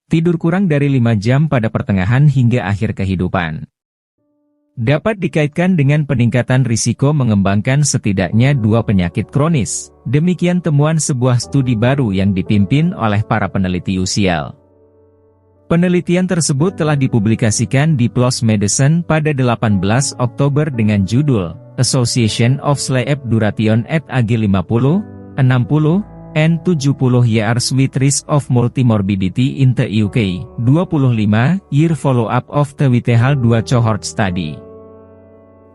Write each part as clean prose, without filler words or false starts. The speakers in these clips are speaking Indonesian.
Tidur kurang dari 5 jam pada pertengahan hingga akhir kehidupan dapat dikaitkan dengan peningkatan risiko mengembangkan setidaknya 2 penyakit kronis. Demikian temuan sebuah studi baru yang dipimpin oleh para peneliti UCL. Penelitian tersebut telah dipublikasikan di PLOS Medicine pada 18 Oktober dengan judul Association of Sleep Duration at Age 50, 60, and 70 Years with Risk of Multimorbidity in the UK, 25-year follow-up of the Whitehall 2 Cohort Study.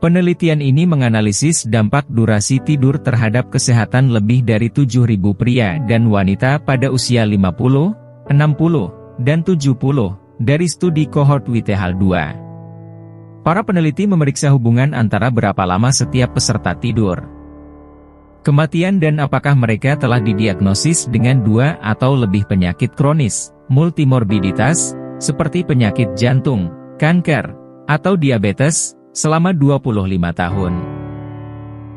Penelitian ini menganalisis dampak durasi tidur terhadap kesehatan lebih dari 7.000 pria dan wanita pada usia 50, 60, dan 70, dari studi kohort Whitehall 2. Para peneliti memeriksa hubungan antara berapa lama setiap peserta tidur, kematian dan apakah mereka telah didiagnosis dengan 2 atau lebih penyakit kronis, multimorbiditas, seperti penyakit jantung, kanker, atau diabetes, selama 25 tahun.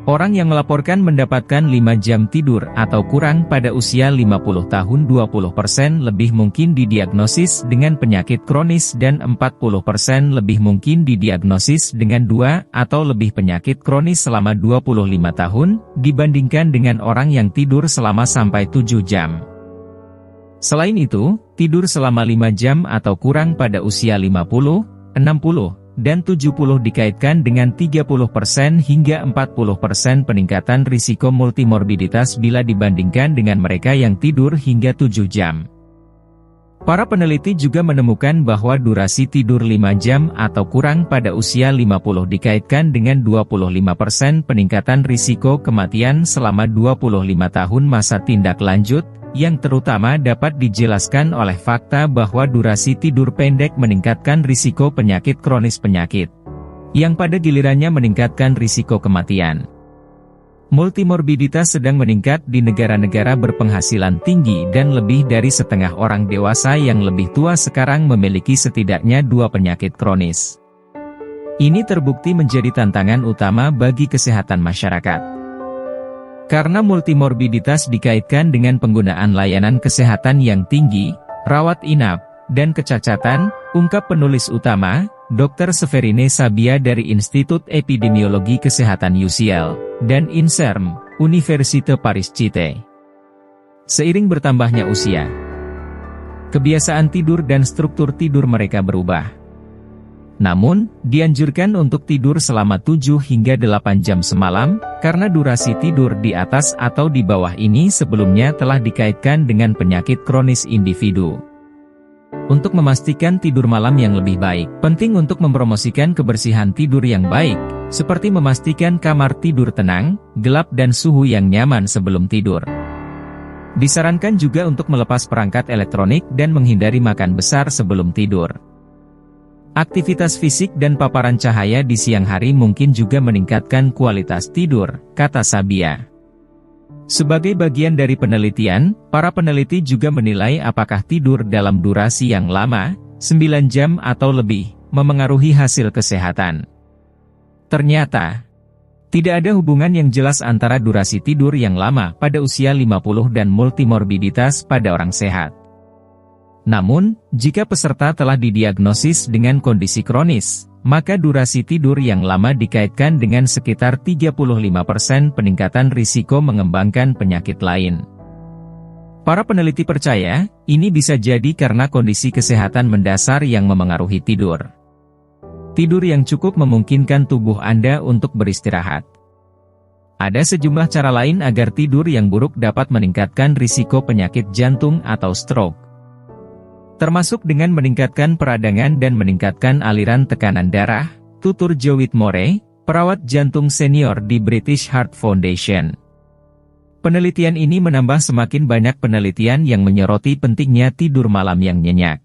Orang yang melaporkan mendapatkan 5 jam tidur atau kurang pada usia 50 tahun 20% lebih mungkin didiagnosis dengan penyakit kronis dan 40% lebih mungkin didiagnosis dengan 2 atau lebih penyakit kronis selama 25 tahun, dibandingkan dengan orang yang tidur selama sampai 7 jam. Selain itu, tidur selama 5 jam atau kurang pada usia 50, 60, dan 70 dikaitkan dengan 30% hingga 40% peningkatan risiko multimorbiditas bila dibandingkan dengan mereka yang tidur hingga 7 jam. Para peneliti juga menemukan bahwa durasi tidur 5 jam atau kurang pada usia 50 dikaitkan dengan 25% peningkatan risiko kematian selama 25 tahun masa tindak lanjut, yang terutama dapat dijelaskan oleh fakta bahwa durasi tidur pendek meningkatkan risiko penyakit kronis yang pada gilirannya meningkatkan risiko kematian. Multimorbiditas sedang meningkat di negara-negara berpenghasilan tinggi dan lebih dari setengah orang dewasa yang lebih tua sekarang memiliki setidaknya 2 penyakit kronis. Ini terbukti menjadi tantangan utama bagi kesehatan masyarakat. Karena multimorbiditas dikaitkan dengan penggunaan layanan kesehatan yang tinggi, rawat inap, dan kecacatan, ungkap penulis utama, Dr. Severine Sabia dari Institut Epidemiologi Kesehatan UCL, dan INSERM, Université Paris Cité. Seiring bertambahnya usia, kebiasaan tidur dan struktur tidur mereka berubah. Namun, dianjurkan untuk tidur selama 7 hingga 8 jam semalam, karena durasi tidur di atas atau di bawah ini sebelumnya telah dikaitkan dengan penyakit kronis individu. Untuk memastikan tidur malam yang lebih baik, penting untuk mempromosikan kebersihan tidur yang baik, seperti memastikan kamar tidur tenang, gelap dan suhu yang nyaman sebelum tidur. Disarankan juga untuk melepas perangkat elektronik dan menghindari makan besar sebelum tidur. Aktivitas fisik dan paparan cahaya di siang hari mungkin juga meningkatkan kualitas tidur, kata Sabia. Sebagai bagian dari penelitian, para peneliti juga menilai apakah tidur dalam durasi yang lama, 9 jam atau lebih, memengaruhi hasil kesehatan. Ternyata, tidak ada hubungan yang jelas antara durasi tidur yang lama pada usia 50 dan multimorbiditas pada orang sehat. Namun, jika peserta telah didiagnosis dengan kondisi kronis, maka durasi tidur yang lama dikaitkan dengan sekitar 35% peningkatan risiko mengembangkan penyakit lain. Para peneliti percaya, ini bisa jadi karena kondisi kesehatan mendasar yang memengaruhi tidur. Tidur yang cukup memungkinkan tubuh Anda untuk beristirahat. Ada sejumlah cara lain agar tidur yang buruk dapat meningkatkan risiko penyakit jantung atau stroke, termasuk dengan meningkatkan peradangan dan meningkatkan aliran tekanan darah, tutur Joe Whitmore, perawat jantung senior di British Heart Foundation. Penelitian ini menambah semakin banyak penelitian yang menyoroti pentingnya tidur malam yang nyenyak.